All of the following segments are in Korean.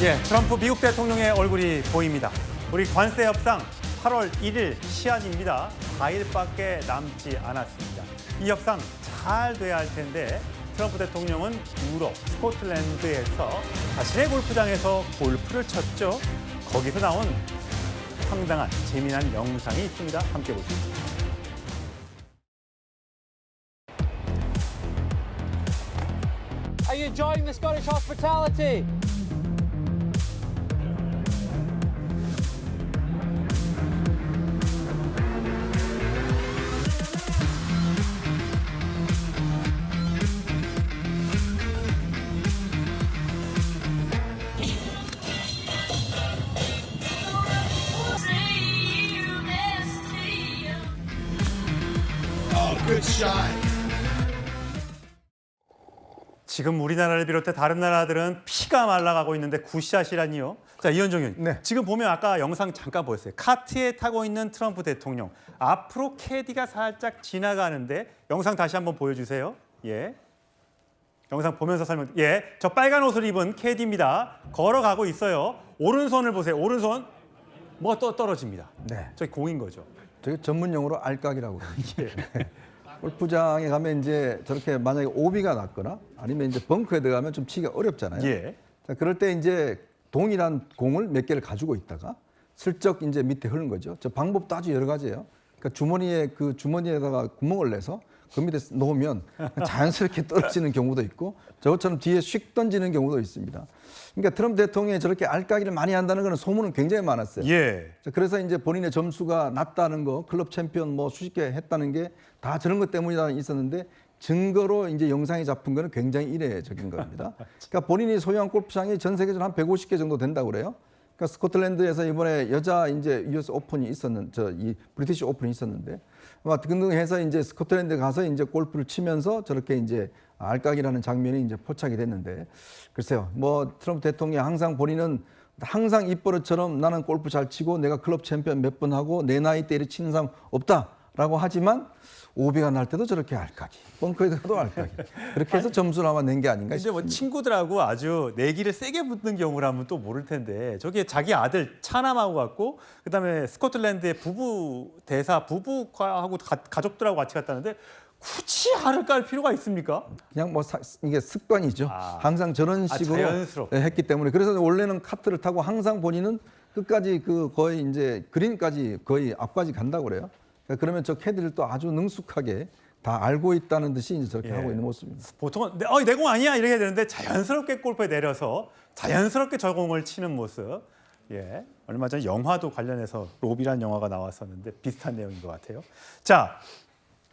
예, 트럼프 미국 대통령의 얼굴이 보입니다. 우리 관세 협상 8월 1일 시한입니다. 4일밖에 남지 않았습니다. 이 협상 잘 돼야 할 텐데 트럼프 대통령은 유럽, 스코틀랜드에서 자신의 골프장에서 골프를 쳤죠. 거기서 나온 황당한 재미난 영상이 있습니다. 함께 보시죠. Are you enjoying the Scottish hospitality? Oh, good shot. 지금 우리나라를 비롯해 다른 나라들은 피가 말라가고 있는데 굿샷이라니요. 자, 이현정 의원. 네. 지금 보면 아까 영상 잠깐 보였어요. 카트에 타고 있는 트럼프 대통령. 앞으로 캐디가 살짝 지나가는데 영상 다시 한번 보여주세요. 예. 영상 보면서 설명. 예. 저 빨간 옷을 입은 캐디입니다. 걸어가고 있어요. 오른손을 보세요. 오른손. 뭐가 떨어집니다. 네. 저기 공인 거죠. 저게 전문 용어로 알까기라고 그러죠. 예. 골프장에 가면 이제 저렇게 만약에 오비가 났거나 아니면 이제 벙커에 들어가면 좀 치기가 어렵잖아요. 예. 자, 그럴 때 이제 동일한 공을 몇 개를 가지고 있다가 슬쩍 이제 밑에 흐는 거죠. 저 방법도 아주 여러 가지예요. 그러니까 주머니에다가 구멍을 내서 그 밑에 놓으면 자연스럽게 떨어지는 경우도 있고 저것처럼 뒤에 휙 던지는 경우도 있습니다. 그러니까 트럼프 대통령이 저렇게 알까기를 많이 한다는 거는 소문은 굉장히 많았어요. 예. 자, 그래서 이제 본인의 점수가 낮다는 거, 클럽 챔피언 뭐 수십 개 했다는 게 다 저런 것 때문이다 있었는데 증거로 이제 영상이 잡힌 거는 굉장히 이례적인 겁니다. 그러니까 본인이 소유한 골프장이 전 세계적으로 한 150개 정도 된다고 그래요. 그러니까 스코틀랜드에서 이번에 여자 이제 US 오픈이 이 브리티시 오픈이 있었는데 아마 등등해서 이제 스코틀랜드 가서 이제 골프를 치면서 저렇게 이제 알까기라는 장면이 이제 포착이 됐는데 글쎄요. 뭐 트럼프 대통령이 항상 본인은 항상 입버릇처럼 나는 골프 잘 치고 내가 클럽 챔피언 몇 번 하고 내 나이 때 이렇게 치는 사람 없다라고 하지만 오비가 날 때도 저렇게 알까기, 벙커에 들어도 알까기. 그렇게 해서 점수를 아마 낸 게 아닌가 근데 뭐 싶습니다. 친구들하고 아주 내기를 세게 붙는 경우라면 또 모를 텐데 저게 자기 아들 차남하고 갔고 그다음에 스코틀랜드의 부부하고 가족들하고 같이 갔다는데 굳이 알을 깔 필요가 있습니까? 그냥 뭐 이게 습관이죠. 항상 저런 식으로 자연스럽게. 했기 때문에 그래서 원래는 카트를 타고 항상 본인은 끝까지 거의 이제 그린까지 거의 앞까지 간다고 그래요. 그러면 저 캐디를 또 아주 능숙하게 다 알고 있다는 듯이 이제 저렇게 예. 하고 있는 모습입니다. 보통은 내 공 아니야 이렇게 해야 되는데 자연스럽게 골프에 내려서 자연스럽게 저 공을 치는 모습. 예, 얼마 전에 영화도 관련해서 로비라는 영화가 나왔었는데 비슷한 내용인 것 같아요. 자,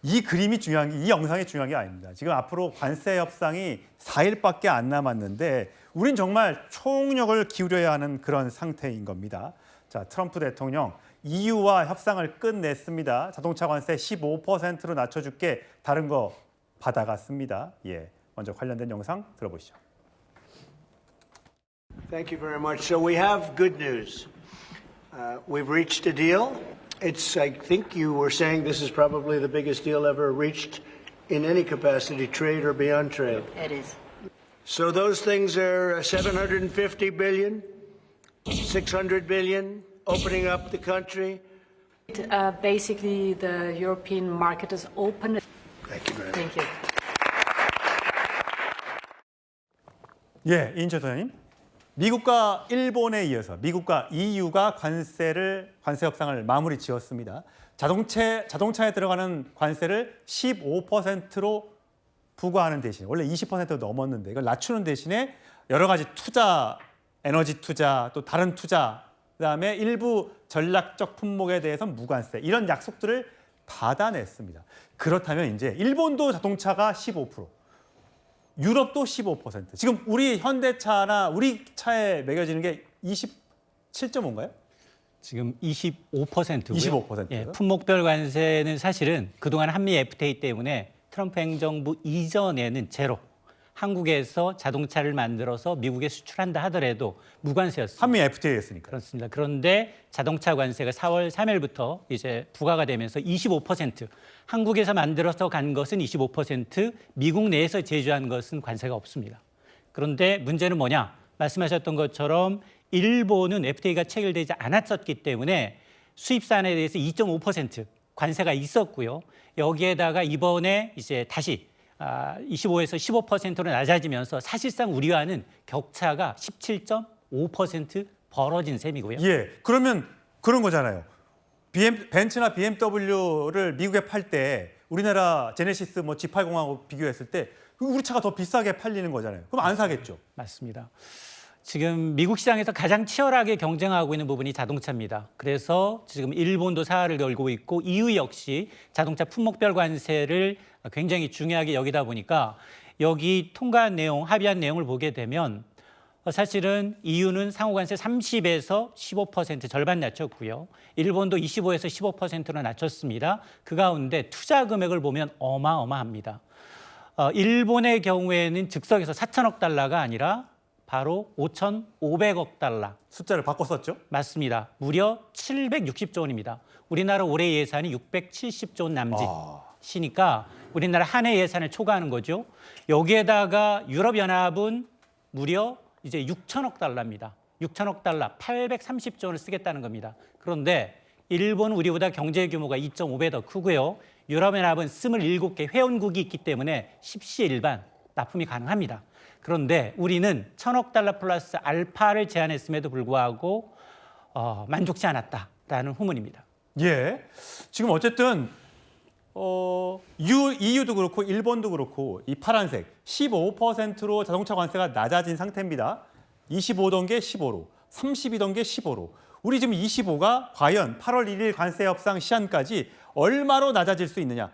이 그림이 중요한 게 이 영상이 중요한 게 아닙니다. 지금 앞으로 관세 협상이 4일밖에 안 남았는데 우린 정말 총력을 기울여야 하는 그런 상태인 겁니다. 자, 트럼프 대통령 EU와 협상을 끝냈습니다. 자동차 관세 15%로 낮춰줄게. 다른 거 받아갔습니다. 예, 먼저 관련된 영상 들어보시죠. Thank you very much. So we have good news. We've reached a deal. I think you were saying this is probably the biggest deal ever reached in any capacity, trade or beyond trade. It is. So those things are 750 billion, 600 billion, opening up the country. Basically, the European market is open. Thank you very much. Thank you. 예, 이인철 소장님. 미국과 일본에 이어서 미국과 EU가 관세 협상을 마무리 지었습니다. 자동차에 들어가는 관세를 15%로 부과하는 대신 원래 20%도 넘었는데 이걸 낮추는 대신에 여러 가지 투자, 에너지 투자, 또 다른 투자, 그다음에 일부 전략적 품목에 대해서는 무관세 이런 약속들을 받아냈습니다. 그렇다면 이제 일본도 자동차가 15%, 유럽도 15%. 지금 우리 현대차나 우리 차에 매겨지는 게 27.5인가요? 지금 25%고요. 25%요? 예, 품목별 관세는 사실은 그동안 한미 FTA 때문에 트럼프 행정부 이전에는 제로. 한국에서 자동차를 만들어서 미국에 수출한다 하더라도 무관세였습니다. 한미 FTA였으니까. 그렇습니다. 그런데 자동차 관세가 4월 3일부터 이제 부과가 되면서 25%, 한국에서 만들어서 간 것은 25%, 미국 내에서 제조한 것은 관세가 없습니다. 그런데 문제는 뭐냐? 말씀하셨던 것처럼 일본은 FTA가 체결되지 않았었기 때문에 수입산에 대해서 2.5% 관세가 있었고요. 여기에다가 이번에 이제 다시 25에서 15%로 낮아지면서 사실상 우리와는 격차가 17.5% 벌어진 셈이고요. 예, 그러면 그런 거잖아요. 벤츠나 BMW를 미국에 팔 때 우리나라 제네시스 뭐 G80하고 비교했을 때 우리 차가 더 비싸게 팔리는 거잖아요. 그럼 안 사겠죠? 맞습니다. 지금 미국 시장에서 가장 치열하게 경쟁하고 있는 부분이 자동차입니다. 그래서 지금 일본도 사활을 걸고 있고 EU 역시 자동차 품목별 관세를 굉장히 중요하게 여기다 보니까 여기 통과한 내용, 합의한 내용을 보게 되면 사실은 EU는 상호관세 30에서 15% 절반 낮췄고요. 일본도 25에서 15%로 낮췄습니다. 그 가운데 투자 금액을 보면 어마어마합니다. 일본의 경우에는 즉석에서 4천억 달러가 아니라 바로 5,500억 달러. 숫자를 바꿨었죠? 맞습니다. 무려 760조 원입니다. 우리나라 올해 예산이 670조 원 남짓이니까 우리나라 한 해 예산을 초과하는 거죠. 여기에다가 유럽연합은 무려 이제 6천억 달러입니다. 6천억 달러, 830조 원을 쓰겠다는 겁니다. 그런데 일본은 우리보다 경제 규모가 2.5배 더 크고요. 유럽연합은 27개 회원국이 있기 때문에 십시일반 납품이 가능합니다. 그런데 우리는 1,000억 달러 플러스 알파를 제안했음에도 불구하고 만족치 않았다라는 후문입니다. 예. 지금 어쨌든 EU도 그렇고 일본도 그렇고 이 파란색 15%로 자동차 관세가 낮아진 상태입니다. 25던 게 15로, 32던 게 15로. 우리 지금 25가 과연 8월 1일 관세 협상 시한까지 얼마로 낮아질 수 있느냐.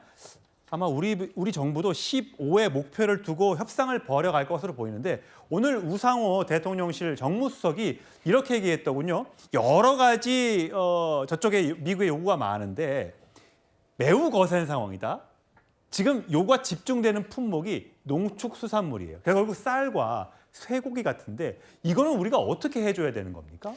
아마 우리 정부도 15의 목표를 두고 협상을 벌여갈 것으로 보이는데 오늘 우상호 대통령실 정무수석이 이렇게 얘기했더군요. 여러 가지 저쪽에 미국의 요구가 많은데 매우 거센 상황이다. 지금 요구가 집중되는 품목이 농축수산물이에요. 그래서 결국 쌀과 쇠고기 같은데 이거는 우리가 어떻게 해줘야 되는 겁니까?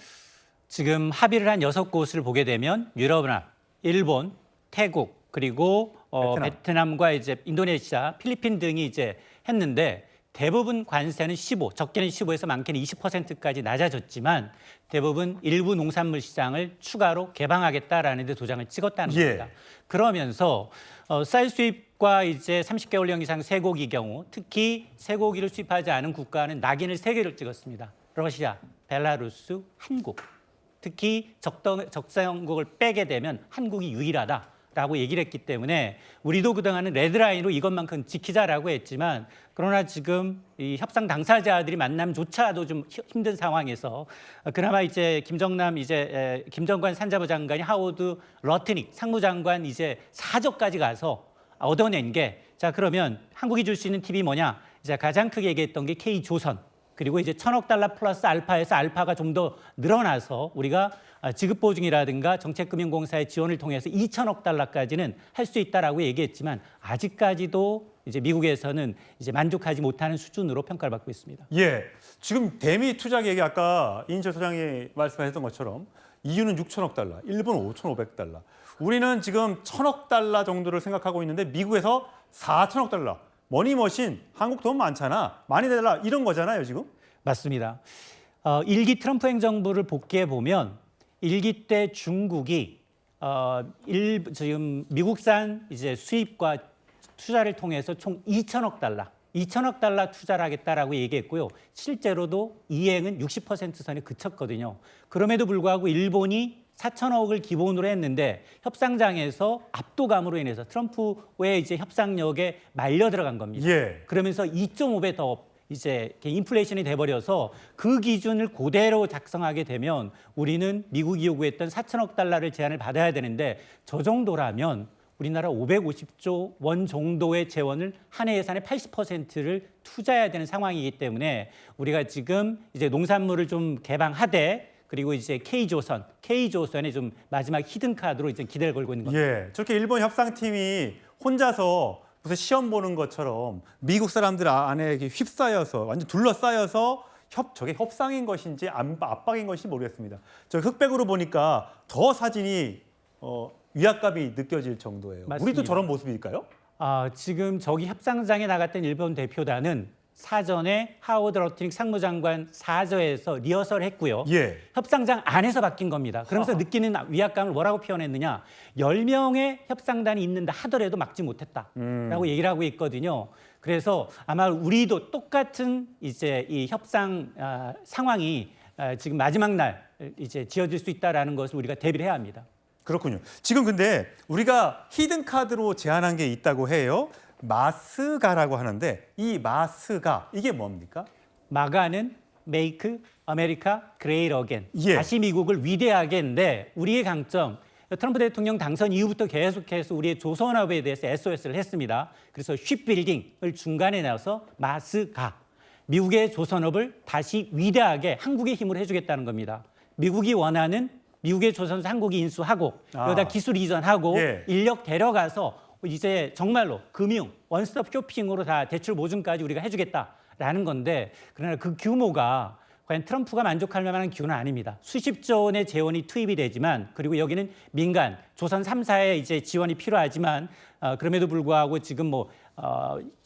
지금 합의를 한 6곳을 보게 되면 유럽연합, 일본, 태국 그리고 베트남과 이제 인도네시아, 필리핀 등이 이제 했는데 대부분 관세는 15, 적게는 15에서 많게는 20%까지 낮아졌지만 대부분 일부 농산물 시장을 추가로 개방하겠다라는 데 도장을 찍었다는 겁니다. 그러면서 쌀 수입과 이제 30개월령 이상 쇠고기 경우 특히 쇠고기를 수입하지 않은 국가는 낙인을 3개를 찍었습니다. 러시아, 벨라루스, 한국. 특히 적자연국을 빼게 되면 한국이 유일하다라고 얘기를 했기 때문에 우리도 그동안은 레드라인으로 이것만큼 지키자라고 했지만 그러나 지금 이 협상 당사자들이 만남조차도 좀 힘든 상황에서 그나마 이제 김정관 산자부 장관이 하워드 러트닉 상무장관 이제 사저까지 가서 얻어낸 게 자 그러면 한국이 줄 수 있는 팁이 뭐냐? 이제 가장 크게 얘기했던 게 K조선. 그리고 이제 1,000억 달러 플러스 알파에서 알파가 좀 더 늘어나서 우리가 지급보증이라든가 정책금융공사의 지원을 통해서 2,000억 달러까지는 할 수 있다라고 얘기했지만 아직까지도 이제 미국에서는 이제 만족하지 못하는 수준으로 평가를 받고 있습니다. 예, 지금 대미 투자 계획이 아까 이인철 소장이 말씀하셨던 것처럼 EU는 6천억 달러, 일본은 5,500달러. 우리는 지금 1,000억 달러 정도를 생각하고 있는데 미국에서 4천억 달러. 머니머신, 한국 돈 많잖아. 많이 내달라 이런 거잖아요, 지금. 맞습니다. 1기 트럼프 행정부를 복귀해 보면 1기 때 중국이 지금 미국산 이제 수입과 투자를 통해서 총 2천억 달러 투자를 하겠다라고 얘기했고요. 실제로도 이행은 60% 선에 그쳤거든요. 그럼에도 불구하고 일본이 4천억을 기본으로 했는데 협상장에서 압도감으로 인해서 트럼프의 이제 협상력에 말려 들어간 겁니다. 예. 그러면서 2.5배 더 이제 인플레이션이 돼버려서 그 기준을 그대로 작성하게 되면 우리는 미국이 요구했던 4천억 달러를 제한을 받아야 되는데 저 정도라면 우리나라 550조 원 정도의 재원을 한 해 예산의 80%를 투자해야 되는 상황이기 때문에 우리가 지금 이제 농산물을 좀 개방하되 그리고 이제 K조선의 좀 마지막 히든 카드로 이제 기대를 걸고 있는 겁니다. 예, 저렇게 일본 협상팀이 혼자서 무슨 시험 보는 것처럼 미국 사람들 안에 이렇게 휩싸여서 완전 둘러싸여서 저게 협상인 것인지 압박인 것인지 모르겠습니다. 저 흑백으로 보니까 더 사진이 위압감이 느껴질 정도예요. 맞습니다. 우리도 저런 모습일까요? 지금 저기 협상장에 나갔던 일본 대표단은 사전에 하워드 러트닉 상무장관 사저에서 리허설을 했고요. 예. 협상장 안에서 바뀐 겁니다. 그러면서 느끼는 위압감을 뭐라고 표현했느냐. 10명의 협상단이 있는다 하더라도 막지 못했다라고 얘기를 하고 있거든요. 그래서 아마 우리도 똑같은 이제 이 협상 상황이 지금 마지막 날 이제 지어질 수 있다라는 것을 우리가 대비를 해야 합니다. 그렇군요. 지금 근데 우리가 히든 카드로 제안한 게 있다고 해요. 마스가라고 하는데 이 마스가 이게 뭡니까? 마가는 Make America Great Again. 예. 다시 미국을 위대하게인데 우리의 강점. 트럼프 대통령 당선 이후부터 계속해서 우리의 조선업에 대해서 SOS를 했습니다. 그래서 쉽빌딩을 중간에 넣어서 마스가. 미국의 조선업을 다시 위대하게 한국의 힘으로 해주겠다는 겁니다. 미국이 원하는 미국의 조선사 한국이 인수하고 여기다 기술 이전하고 예. 인력 데려가서 이제 정말로 금융, 원스톱 쇼핑으로 다 대출 보증까지 우리가 해주겠다라는 건데 그러나 그 규모가 과연 트럼프가 만족할 만한 규모는 아닙니다. 수십조 원의 재원이 투입이 되지만 그리고 여기는 민간, 조선 3사의 이제 지원이 필요하지만 그럼에도 불구하고 지금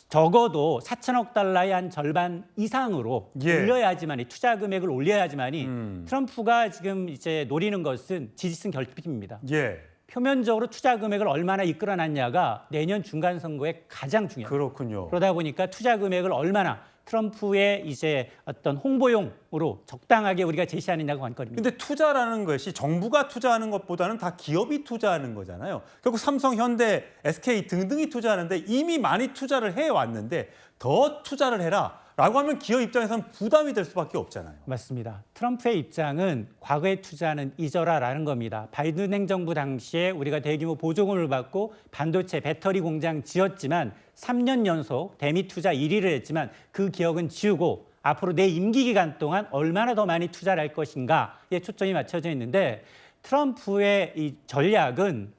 적어도 4천억 달러의 한 절반 이상으로 예. 올려야지만이 투자 금액을 올려야지만이 트럼프가 지금 이제 노리는 것은 지지층 결핍입니다. 예. 표면적으로 투자 금액을 얼마나 이끌어놨냐가 내년 중간 선거에 가장 중요합니다. 그렇군요. 그러다 보니까 투자 금액을 얼마나 트럼프의 이제 어떤 홍보용으로 적당하게 우리가 제시하느냐가 관건입니다. 근데 투자라는 것이 정부가 투자하는 것보다는 다 기업이 투자하는 거잖아요. 결국 삼성, 현대, SK 등등이 투자하는데 이미 많이 투자를 해왔는데 더 투자를 해라라고 하면 기업 입장에서는 부담이 될 수밖에 없잖아요. 맞습니다. 트럼프의 입장은 과거의 투자는 잊어라라는 겁니다. 바이든 행정부 당시에 우리가 대규모 보조금을 받고 반도체 배터리 공장 지었지만 3년 연속 대미 투자 1위를 했지만 그 기억은 지우고 앞으로 내 임기 기간 동안 얼마나 더 많이 투자를 할 것인가에 초점이 맞춰져 있는데 트럼프의 이 전략은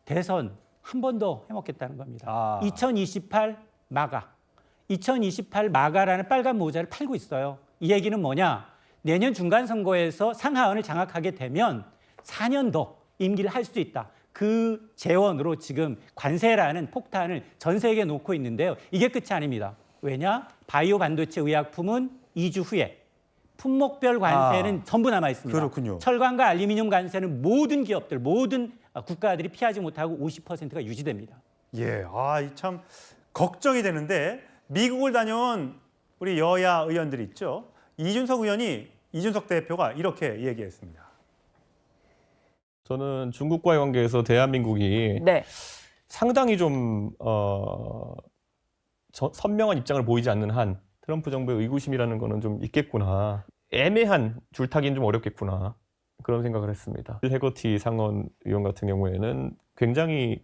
대선 한 번 더 해먹겠다는 겁니다. 2028 마가. 2028 마가라는 빨간 모자를 팔고 있어요. 이 얘기는 뭐냐? 내년 중간 선거에서 상하원을 장악하게 되면 4년 더 임기를 할 수 있다. 그 재원으로 지금 관세라는 폭탄을 전 세계에 놓고 있는데요. 이게 끝이 아닙니다. 왜냐? 바이오 반도체 의약품은 2주 후에 품목별 관세는 전부 남아 있습니다. 그렇군요. 철강과 알루미늄 관세는 모든 기업들, 모든 국가들이 피하지 못하고 50%가 유지됩니다. 예, 참 걱정이 되는데 미국을 다녀온 우리 여야 의원들이 있죠. 이준석 대표가 이렇게 얘기했습니다. 저는 중국과의 관계에서 대한민국이 네. 상당히 좀 선명한 입장을 보이지 않는 한 트럼프 정부의 의구심이라는 거는 좀 있겠구나. 애매한 줄타기는 좀 어렵겠구나. 그런 생각을 했습니다. 해거티 상원 의원 같은 경우에는 굉장히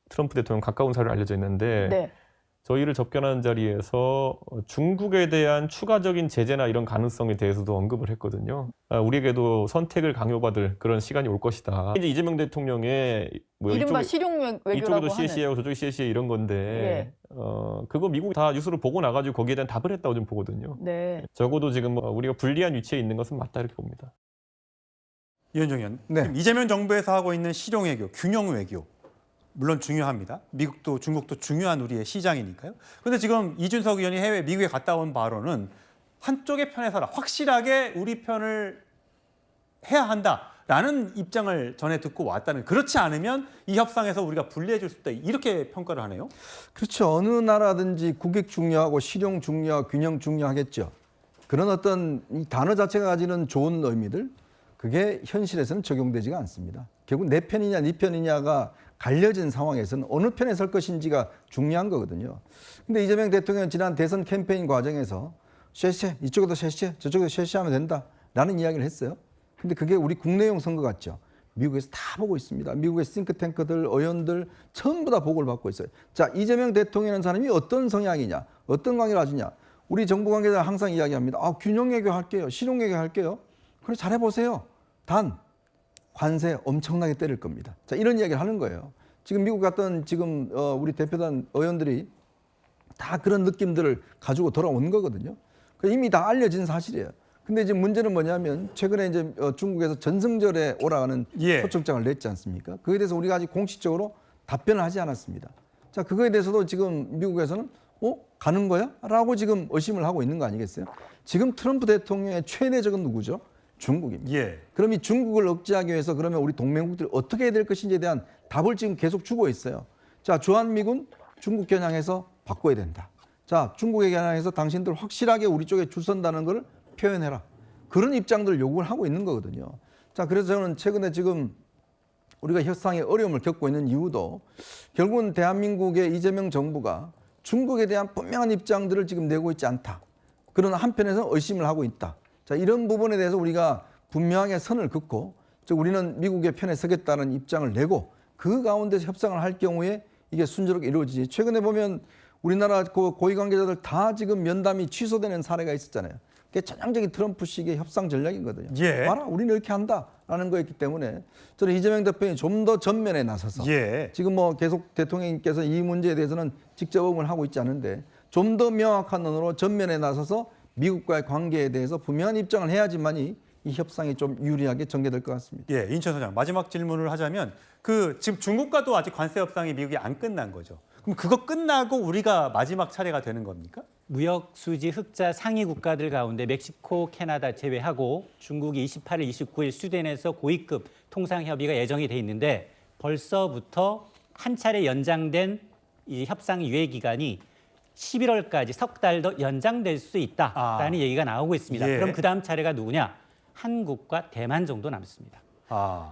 트럼프 대통령 가까운 사이로 알려져 있는데 네. 저희를 접견하는 자리에서 중국에 대한 추가적인 제재나 이런 가능성에 대해서도 언급을 했거든요. 우리에게도 선택을 강요받을 그런 시간이 올 것이다. 이제 이재명 대통령의 이른바 실용 외교라고 이쪽에도 하는. CCA하고 저쪽에 CCA 이런 건데 그거 미국이 다 뉴스를 보고 나가지고 거기에 대한 답을 했다고 좀 보거든요. 네. 적어도 지금 우리가 불리한 위치에 있는 것은 맞다 이렇게 봅니다. 이현정 의원, 네. 지금 이재명 정부에서 하고 있는 실용 외교, 균형 외교 물론 중요합니다. 미국도 중국도 중요한 우리의 시장이니까요. 그런데 지금 이준석 의원이 미국에 갔다 온 바로는 한쪽의 편에 서라 확실하게 우리 편을 해야 한다라는 입장을 전해 듣고 왔다는, 그렇지 않으면 이 협상에서 우리가 불리해 줄 수 있다 이렇게 평가를 하네요. 그렇죠. 어느 나라든지 국익 중요하고 실용 중요하고 균형 중요하겠죠. 그런 어떤 이 단어 자체가 가지는 좋은 의미들, 그게 현실에서는 적용되지가 않습니다. 결국 내 편이냐 네 편이냐가 갈려진 상황에서는 어느 편에 설 것인지가 중요한 거거든요. 근데 이재명 대통령은 지난 대선 캠페인 과정에서 쉐쉐, 이쪽에도 쉐쉐, 저쪽에도 쉐쉐하면 된다라는 이야기를 했어요. 근데 그게 우리 국내용 선거 같죠. 미국에서 다 보고 있습니다. 미국의 싱크탱크들, 의원들 전부 다 보고를 받고 있어요. 자, 이재명 대통령이라는 사람이 어떤 성향이냐, 어떤 관계를 가지냐. 우리 정부 관계자 항상 이야기합니다. 균형 외교 할게요. 실용 외교 할게요. 그래, 잘해보세요. 단 관세 엄청나게 때릴 겁니다. 자, 이런 이야기를 하는 거예요. 지금 미국 갔던 지금 우리 대표단 의원들이 다 그런 느낌들을 가지고 돌아온 거거든요. 이미 다 알려진 사실이에요. 근데 이제 문제는 뭐냐면 최근에 이제 중국에서 전승절에 오라가는 초청장을 냈지 않습니까? 그에 대해서 우리가 아직 공식적으로 답변을 하지 않았습니다. 자, 그거에 대해서도 지금 미국에서는 가는 거야? 라고 지금 의심을 하고 있는 거 아니겠어요? 지금 트럼프 대통령의 최대 적은 누구죠? 중국입니다. 예. 그럼 이 중국을 억제하기 위해서 그러면 우리 동맹국들이 어떻게 해야 될 것인지에 대한 답을 지금 계속 주고 있어요. 자, 주한미군 중국 겨냥해서 바꿔야 된다. 자, 중국에 겨냥해서 당신들 확실하게 우리 쪽에 줄 선다는 걸 표현해라. 그런 입장들을 요구를 하고 있는 거거든요. 자, 그래서 저는 최근에 지금 우리가 협상에 어려움을 겪고 있는 이유도 결국은 대한민국의 이재명 정부가 중국에 대한 분명한 입장들을 지금 내고 있지 않다. 그러나 한편에서 의심을 하고 있다. 자, 이런 부분에 대해서 우리가 분명하게 선을 긋고 즉 우리는 미국의 편에 서겠다는 입장을 내고 그 가운데서 협상을 할 경우에 이게 순조롭게 이루어지지. 최근에 보면 우리나라 고위 관계자들 다 지금 면담이 취소되는 사례가 있었잖아요. 그게 전형적인 트럼프식의 협상 전략이거든요. 예. 봐라, 우리는 이렇게 한다라는 거였기 때문에 저는 이재명 대표님 좀 더 전면에 나서서 예. 지금 뭐 계속 대통령님께서 이 문제에 대해서는 직접 응을 하고 있지 않은데 좀 더 명확한 언어로 전면에 나서서 미국과의 관계에 대해서 분명한 입장을 해야지만이 이 협상이 좀 유리하게 전개될 것 같습니다. 예, 인천 소장 마지막 질문을 하자면 지금 중국과도 아직 관세 협상이 미국이 안 끝난 거죠. 그럼 그거 끝나고 우리가 마지막 차례가 되는 겁니까? 무역 수지 흑자 상위 국가들 가운데 멕시코, 캐나다 제외하고 중국이 28일, 29일 스웨덴에서 고위급 통상 협의가 예정이 돼 있는데 벌써부터 한 차례 연장된 이 협상 유예 기간이 11월까지 석 달 더 연장될 수 있다라는 얘기가 나오고 있습니다. 예. 그럼 그 다음 차례가 누구냐? 한국과 대만 정도 남습니다.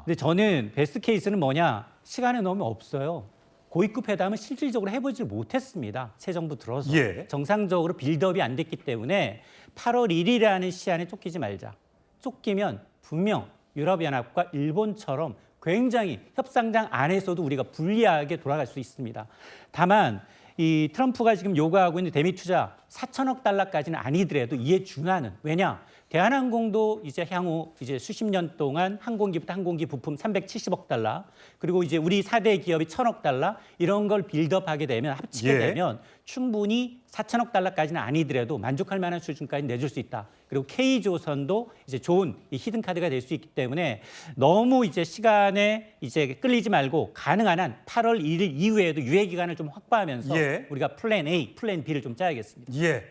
근데 저는 베스트 케이스는 뭐냐? 시간이 너무 없어요. 고위급 회담은 실질적으로 해보지 못했습니다. 새 정부 들어서. 예. 정상적으로 빌드업이 안 됐기 때문에 8월 1일이라는 시한에 쫓기지 말자. 쫓기면 분명 유럽연합과 일본처럼 굉장히 협상장 안에서도 우리가 불리하게 돌아갈 수 있습니다. 다만 이 트럼프가 지금 요구하고 있는 대미 투자 4천억 달러까지는 아니더라도 이에 준하는 왜냐? 대한항공도 이제 향후 이제 수십 년 동안 항공기부터 항공기 부품 370억 달러 그리고 이제 우리 4대 기업이 1,000억 달러 이런 걸 빌드업하게 되면 합치게 예. 되면 충분히 4천억 달러까지는 아니더라도 만족할 만한 수준까지 내줄 수 있다. 그리고 K조선도 이제 좋은 이 히든 카드가 될 수 있기 때문에 너무 이제 시간에 이제 끌리지 말고 가능한 한 8월 1일 이후에도 유예 기간을 좀 확보하면서 예. 우리가 플랜 A, 플랜 B를 좀 짜야겠습니다. 예,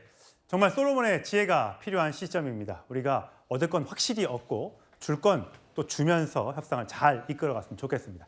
정말 솔로몬의 지혜가 필요한 시점입니다. 우리가 얻을 건 확실히 얻고 줄 건 또 주면서 협상을 잘 이끌어갔으면 좋겠습니다.